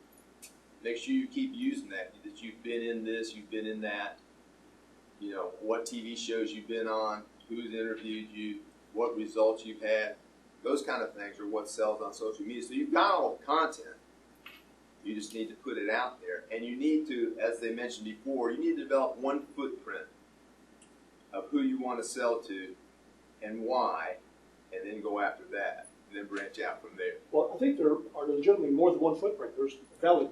Make sure you keep using that you've been in this, you've been in that, you know, what TV shows you've been on, who's interviewed you, what results you've had. Those kind of things are what sells on social media. So you've got all the content. You just need to put it out there. And you need to, as they mentioned before, you need to develop one footprint of who you want to sell to and why, and then go after that, and then branch out from there. Well, I think there are legitimately more than one footprint. There's valid.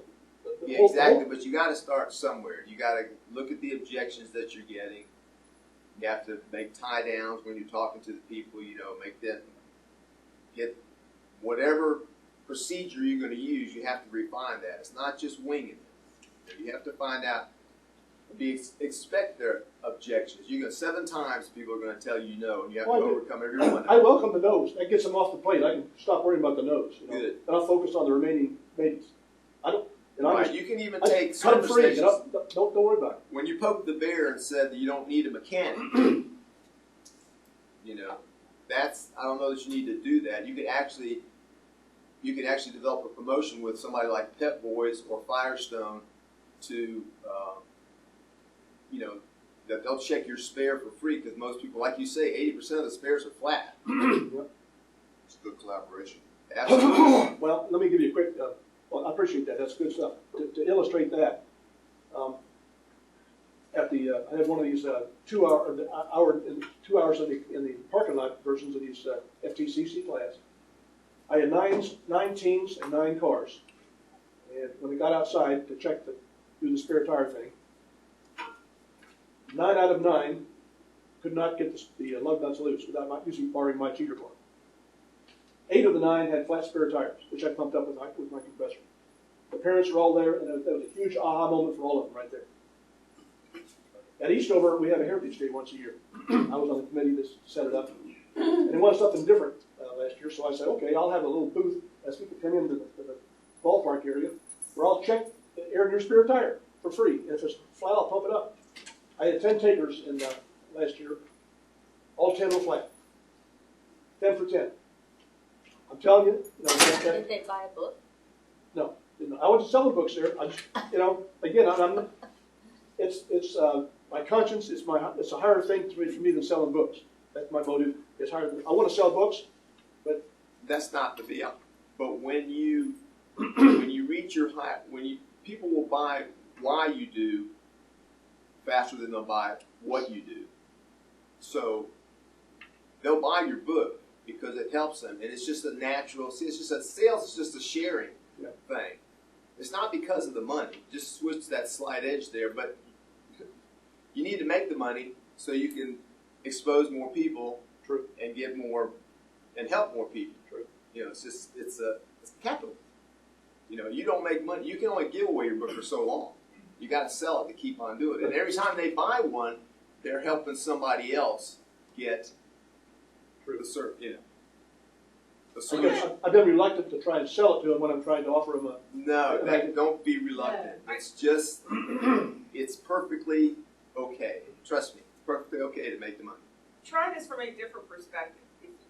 Yeah, exactly, but you got to start somewhere. You got to look at the objections that you're getting. You have to make tie downs when you're talking to the people, you know, get whatever procedure you're going to use, you have to refine that. It's not just winging it. You have to find out, expect their objections. 7 times people are going to tell you no, and you have to overcome every one. I welcome the no's. That gets them off the plate. I can stop worrying about the no's. You know? Good. And I'll focus on the remaining maybes. Right. You can even take conversations. Don't worry about it. When you poked the bear and said that you don't need a mechanic, you know, I don't know that you need to do that. You could actually develop a promotion with somebody like Pep Boys or Firestone to, you know, that they'll check your spare for free because most people, like you say, 80% of the spares are flat. It's a good collaboration. Absolutely. Well, let me give you a quick, well, I appreciate that, that's good stuff. To illustrate that, I had one of these 2 hours in the parking lot versions of these FTCC class. I had nine teams and 9 cars. And when we got outside to check do the spare tire thing, 9 out of 9 could not get the lug nuts loose without borrowing my cheater bar. 8 of the 9 had flat spare tires, which I pumped up with my compressor. The parents were all there, and that was a huge aha moment for all of them right there. At Eastover, we have a Heritage Day once a year. I was on the committee that set it up, and they wanted something different last year, so I said, okay, I'll have a little booth as people come into the ballpark area where I'll check the air in your spare tire for free. And if it's flat, I'll pump it up. I had 10 takers in last year. All 10 were flat. 10 for 10. I'm telling you, Did they buy a book? no, I wasn't selling books there. I just, again, it's my conscience. It's a higher thing for me than selling books. That's my motive. It's higher. I want to sell books, but That's not the deal. But when you reach your high, people will buy why you do faster than they'll buy what you do. So they'll buy your book because it helps them, and it's just a natural. See, it's just a sales. It's just a sharing thing. It's not because of the money. Just switch that slight edge there, but you need to make the money so you can expose more people. True. And get more and help more people. True. It's capital. You don't make money. You can only give away your book for so long. You got to sell it to keep on doing it. And every time they buy one, they're helping somebody else get the solution. I've been reluctant to try and sell it to them when I'm trying to offer them a. No, don't be reluctant. It's just, it's perfectly okay. Trust me, it's perfectly okay to make the money. Try this from a different perspective.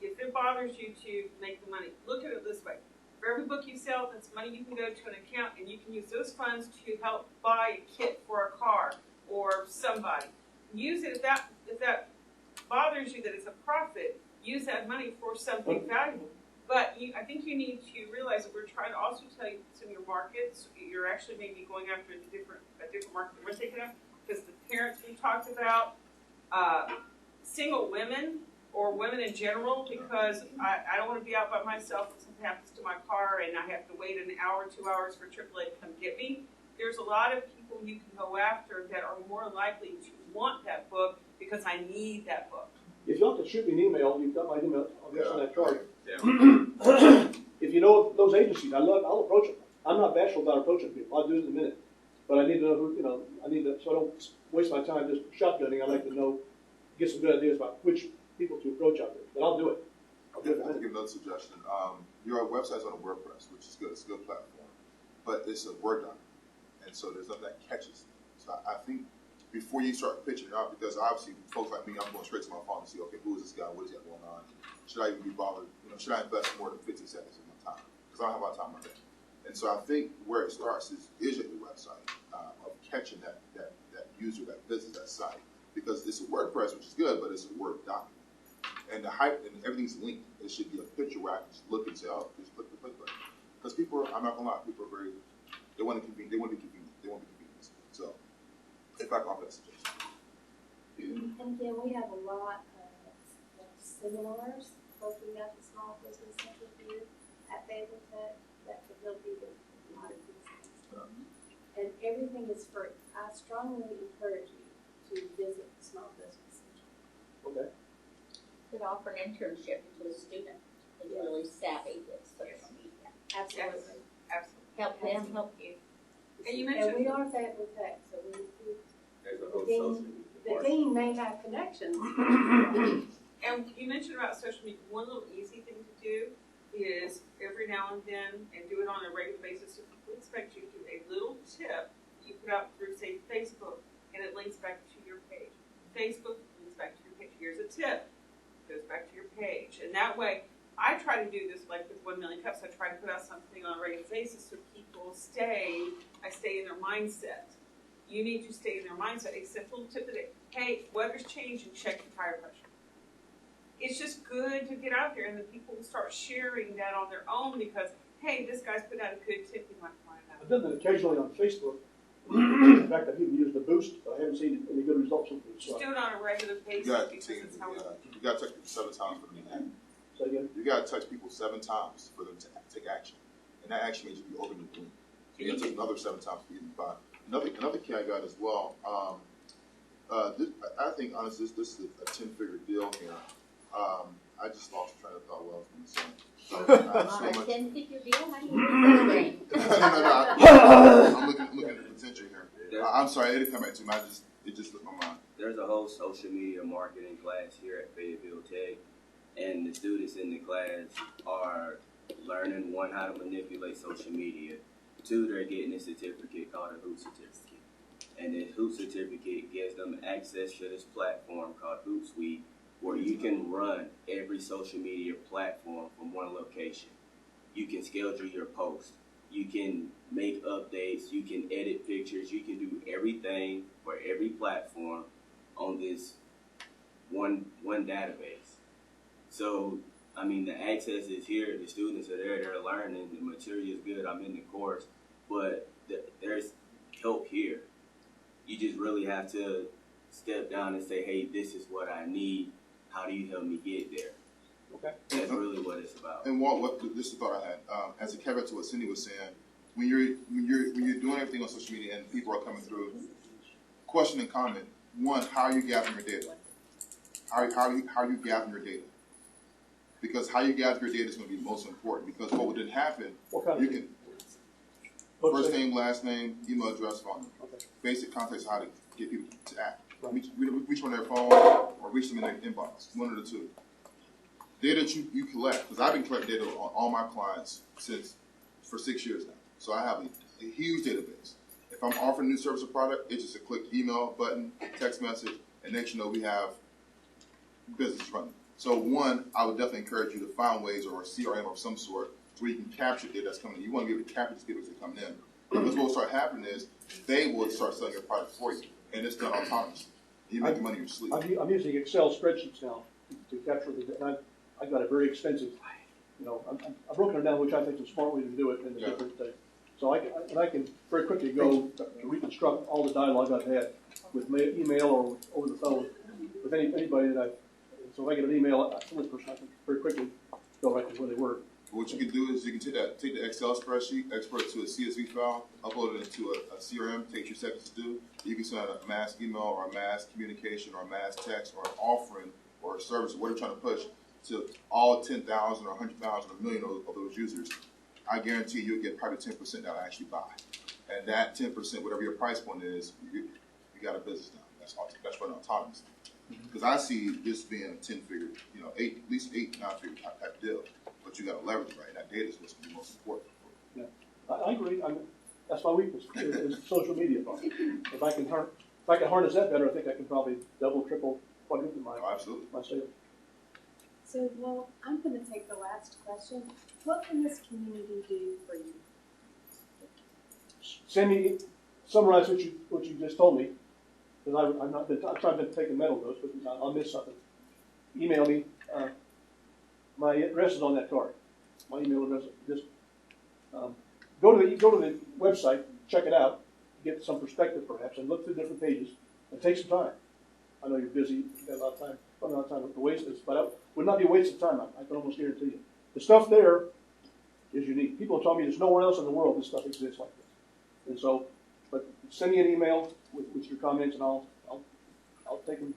If it bothers you to make the money, look at it this way. For every book you sell, that's money you can go to an account, and you can use those funds to help buy a kit for a car or somebody. Use it if that bothers you that it's a profit. Use that money for something valuable. But I think you need to realize that we're trying to also tell you some of your markets. You're actually maybe going after a different market that we're taking up, because the parents we talked about, single women or women in general, because I don't want to be out by myself if something happens to my car and I have to wait an hour, 2 hours for AAA to come get me. There's a lot of people you can go after that are more likely to want that book because I need that book. If you want to shoot me an email, you've got my email address on that card. Yeah. If you know those agencies, I'll approach them. I'm not bashful about approaching people. I'll do it in a minute. But I need to know who, I need to, so I don't waste my time just shotgunning. I like to know, get some good ideas about which people to approach out there. But I'll do it. I'll do it. I have to give another suggestion. Your website's on a WordPress, which is good. It's a good platform. But it's a Word document. And so there's nothing that catches. So I think before you start pitching it out, because obviously folks like me, I'm going straight to my phone and see, okay, who is this guy? What is he got going on? Should I even be bothered? Should I invest more than 50 seconds of my time? Because I don't have a lot of time on that. And so I think where it starts is at your website, of catching that user that visits that site. Because it's a WordPress, which is good, but it's a Word document. And the hype and everything's linked. It should be a picture where I can just look and say, oh, just click the click button. Because people, I'm not gonna lie, people are they want to be convenient. So, if I can offer that suggestion. And again, we have a lot of seminars spoken about the small business center here at Fayetteville Tech that could help you with a lot of these things. And everything is free. I strongly encourage you to visit the small business center. Okay. Could offer an internship to a student who's really savvy with social media. Absolutely. Absolutely. Help them help you. And you And mentioned we are Fayetteville Tech, so There's a the whole dean, social media the part. dean may have connections. And you mentioned about social media. One little easy thing to do is every now and then, and do it on a regular basis, if people expect you to do a little tip you put out through, say, Facebook, and it links back to your page. Facebook links back to your page. Here's a tip. Goes back to your page. And that way, I try to do this like with 1 Million Cups. I try to put out something on a regular basis so people stay in their mindset. You need to stay in their mindset. A simple tip of the day. Hey, weather's changing, check your tire pressure. It's just good to get out there and then people will start sharing that on their own because, hey, this guy's put out a good tip, you might find out. I've done that occasionally on Facebook. In fact, I've even used the Boost, but I haven't seen any good results with it. Just do it on a regular basis You got because to it's how you got to touch people 7 times for them to act. So again, You got to touch people 7 times for them to take action, and that action means you be open to doing. So you got to touch another 7 times for you to find. Another key I got as well. I think honestly, this is a 10-figure deal here. I just lost train of thought what I was going to say. So, On a 10-figure deal, how do you do that? no, I'm looking at the potential here. I'm sorry, it didn't come back to me. It just slipped my mind. There's a whole social media marketing class here at Fayetteville Tech, and the students in the class are learning, 1, how to manipulate social media. 2, they're getting a certificate called a Hoop Certificate. And this Hoop Certificate gives them access to this platform called Hootsuite, where you can run every social media platform from one location. You can schedule your posts. You can make updates. You can edit pictures. You can do everything for every platform on this one database. So, I mean, the access is here. The students are there. They're learning. The material is good. I'm in the course. But there's help here. You just really have to step down and say, hey, this is what I need. How do you help me get there? okay. That's really what it's about. And what this is the thought I had as a caveat to what Cindy was saying. When you're doing everything on social media and people are coming through, question and comment. 1, how are you gathering your data? How are you gathering your data? Because how you gather your data is going to be most important. Because what would happen? What kind You of can first name, last name, email address, phone number. Okay. Basic context how to get people to act. Right. Reach them on their phone or reach them in their inbox. One of the two. Data that you collect, because I've been collecting data on all my clients for 6 years now. So I have a huge database. If I'm offering a new service or product, it's just a quick email button, text message, and next you know we have business running. So 1, I would definitely encourage you to find ways or a CRM of some sort where you can capture data that's coming in. You want to be able to capture these data as they come in. Because what will start happening is they will start selling your product for you, and it's done autonomously. You make money in your sleep. I'm using Excel spreadsheets now to capture the. I've got a very expensive, I've broken it down, which I think is a smart way to do it in a different thing. So I can very quickly go to reconstruct all the dialogue I've had with email or over the phone with anybody that so if I get an email from this person, I can very quickly go right to where they were. What you can do is you can take the Excel spreadsheet, export it to a CSV file, upload it into a CRM, takes you seconds to do. You can send out a mass email or a mass communication or a mass text or an offering or a service or what you're trying to push to all 10,000 or 100,000 or a million of those users. I guarantee you'll get probably 10% that'll actually buy. And that 10%, whatever your price point is, you got a business now. That's running autonomous. Because I see this being a 10-figure, at least 8, 9-figure type deal. But you got to leverage it, right? That data is what's going to be most important. Yeah, I agree. That's my weakness is social media. If I can harness that better, I think I can probably double, triple, quadruple my Absolutely. my sales. So, well, I'm going to take the last question. What can this community do for you? Sandy, summarize what you just told me, because I've tried to take a mental notes, but I'll miss something. Email me. My address is on that card. My email address. Just go to the website, check it out, get some perspective perhaps, and look through different pages, and take some time. I know you're busy. You've got a lot of time. Probably not time to waste this, but it would not be a waste of time. I can almost guarantee you. The stuff there is unique. People tell me there's nowhere else in the world this stuff exists like this. And so, but send me an email with your comments, and I'll take them.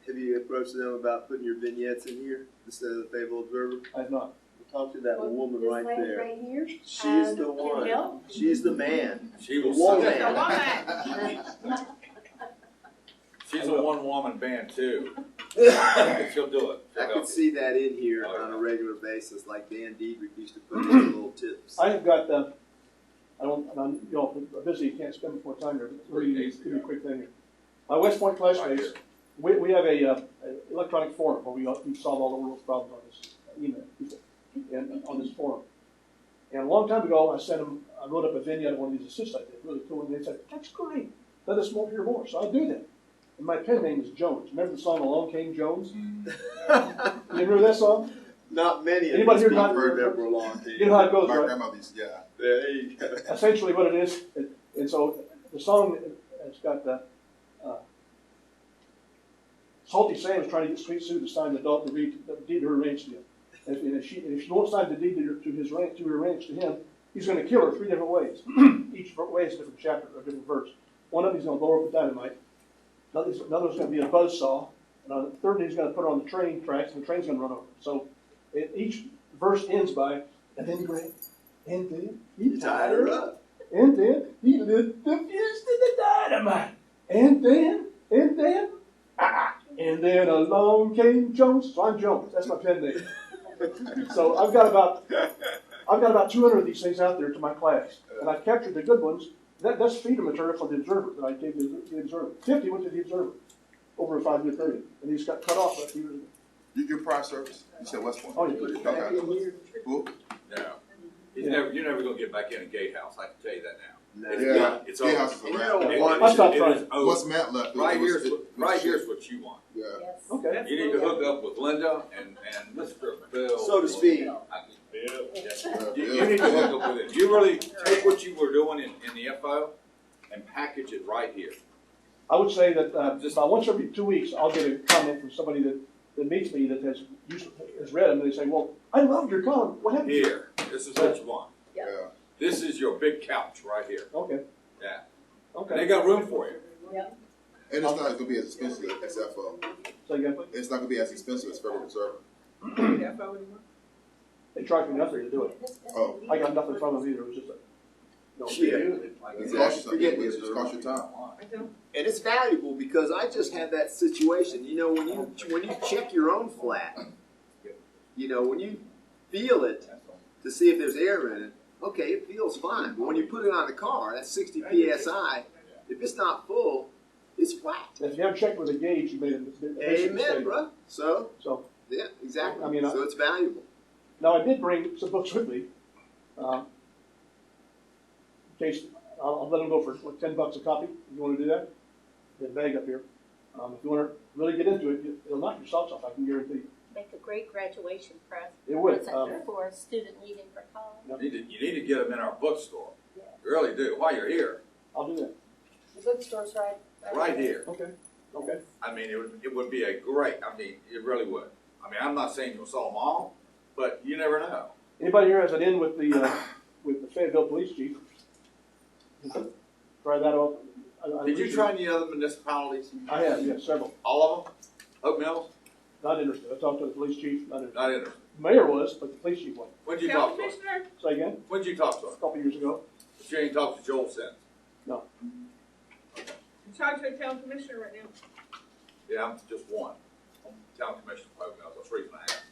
Have you approached them about putting your vignettes in here instead of the Fayetteville Observer? I have not. Talk to that woman This right lady there. right here. She's the can one. help. She's the man. She will Woman. She's a one-woman band too. She'll do it. I She'll could help see that in here Oh, on yeah. a regular basis, like Dan Diedrich used to put in little tips. I have got. I'm busy. You can't spend much more time here. But give me a quick thing here. My West Point classmates. We have a electronic forum where we solve all the world's problems on this email people and on this forum. And a long time ago, I wrote up a vignette of one of these assists I did, really cool, and they said, "That's great. let us hear more. So I do that. And my pen name is Jones. Remember the song Along Came Jones? You remember that song? Not many of Anybody these here people not- heard that for a long time. You know how it goes, My right? grandmother's, yeah. There you go. Essentially what it is, and so the song, it's got Salty Sam is trying to get Sweet Sue to sign the deed to her ranch to him. And if she won't sign the deed to her ranch to him, he's going to kill her 3 different ways. Each way is a different chapter, a different verse. One of them he's going to blow her with dynamite. Another's going to be a buzzsaw. And on the third one he's going to put her on the train tracks, and the train's going to run over. So each verse ends by, and then he tied her up. And then he lit the fuse to the dynamite. And then along came Jones. So I'm Jones. That's my pen name. So I've got about 200 of these things out there to my class, and I've captured the good ones. That's feeder material for the Observer that I gave the Observer. 50 went to the Observer over a 5-year period, and these got cut off a few years ago. Your prior service? You said West Point? Oh, yeah. Okay. Cool. No. You're never going to get back in a gatehouse. I can tell you that now. Yeah. It's Gatehouse over. is You around. know what? I stopped trying. It is over. What's Matt left? Right here's what you want. Yeah. Yes. Okay. You need to hook up with Linda and Mr. Bill. So to speak. You need to hook up with it. You really take what you were doing in the FO and package it right here. I would say that just about once every 2 weeks, I'll get a comment from somebody that meets me that has read them, and they say, "Well, I loved your column. What happened?" Here, this is what you want. Yeah. This is your big couch right here. Okay. Yeah. Okay. And they got room for you. Yep. And it's not going to be as expensive as FO. So again, It's not going to be as expensive as Federal Reserve. they charge me nothing to do it. Oh. I got nothing from them either. It was just Yeah. It costs you something. It just costs you time. And it's valuable because I just had that situation. You know, when you check your own flat, you know, when you feel it to see if there's air in it, okay, it feels fine. But when you put it on the car, that's 60 psi. If it's not full, it's flat. If you haven't checked with a gauge, you made a basic Amen, mistake. bro. So So yeah, exactly. I mean, so it's valuable. now I did bring some books with me. In case I'll let them go for $10 a copy. If you want to do that, the bag up here. If you want to really get into it, it'll knock your socks off. I can guarantee you. Make a great graduation present. It would. Present for a student leaving for college. You need to get them in our bookstore. You really do. While you're here, I'll do that. The bookstore's right here. Okay. Okay. I mean, it would be a great. I mean, it really would. I mean, I'm not saying you'll sell them all, but you never know. Anybody here has an in with the Fayetteville police chief? Try that out. Did you try any other municipalities? I have, yes, several. All of them? Hope Mills? Not interested. I talked to the police chief. Not interested. Not interested. The mayor was, but the police chief wasn't. When did you County talk to him? Commissioner? Say again? When did you talk to A him? couple years ago. But you ain't talked to Joel since. No. I'm talking to a town commissioner right now. Yeah, I'm just one. I'm town commissioner of Hope Mills. That's the reason I asked.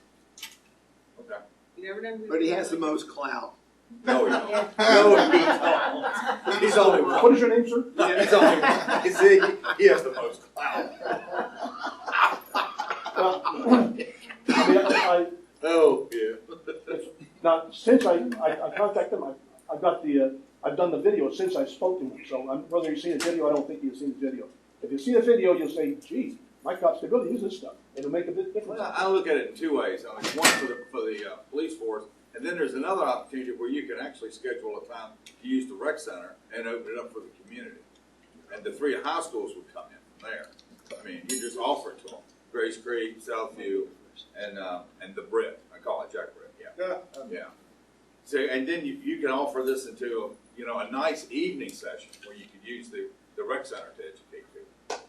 Okay. You never know who. But he has the most clout. No, he don't. Yeah. No, he's only one. What is your name, sir? He's only one. You see, he has the most clout. Well, I mean, Oh, yeah. now, since I contacted them, I've done the video since I spoke to him. So whether you've seen the video, I don't think you've seen the video. If you see the video, you'll say, "Geez, my cops could really use this stuff. It'll make a big difference." Well, I look at it in two ways. I mean, one for the police force, and then there's another opportunity where you can actually schedule a time to use the rec center and open it up for the community. And the 3 high schools would come in from there. I mean, you just offer it to them: Grace Creek, Southview, and the Britt. I call it Jack Britt. Yeah. Yeah. So, and then you can offer this into a nice evening session where you could use the rec center to educate people. But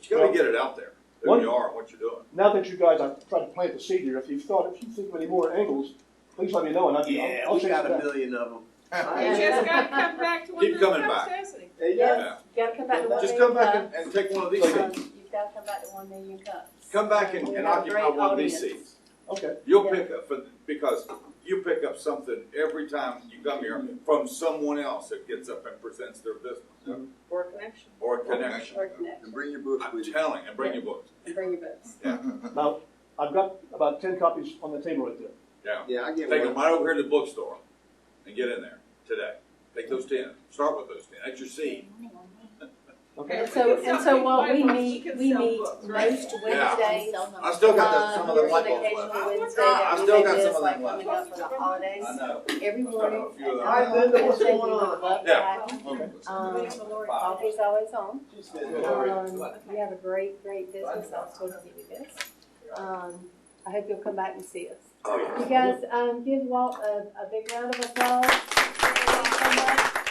you got to get it out there. Who you are and what you're doing. Now that you guys, I've tried to plant the seed here. If you think of any more angles, please let me know, and I'll we change got a that. million of them. You just got to come back to one Keep of coming those back. necessity. Yes, you gotta come back to 1 Just million come back cups. and take one of these Okay. seats. You've gotta come back to 1 million cups. Come back and We have a occupy great one of these audience. seats. Okay. You'll Yeah. pick up because you pick up something every time you come here from someone else that gets up and presents their business Or a connection. or a connection. Or connect, And bring your books I'm with you. telling, and bring your books. and bring your books. Now, I've got about 10 copies on the table right there. Yeah. Yeah, I get Take one. them right over here to the bookstore and get in there today. Take those 10. Start with those 10. That's your seed. Okay. And so what we meet most Wednesdays. I still got some of them There's light an bulbs occasional left. Wednesday I that we still may got miss, some of like them left. coming up for the holidays. I know. Every morning, A few of them. All right, Linda, what's Wednesday, we going would on? love to Yeah. have you. Okay. Coffee's always on. Yeah. You have a great business. I was told to give you this. I hope you'll come back and see us. You guys, give Walt a big round of applause. Thank you so much.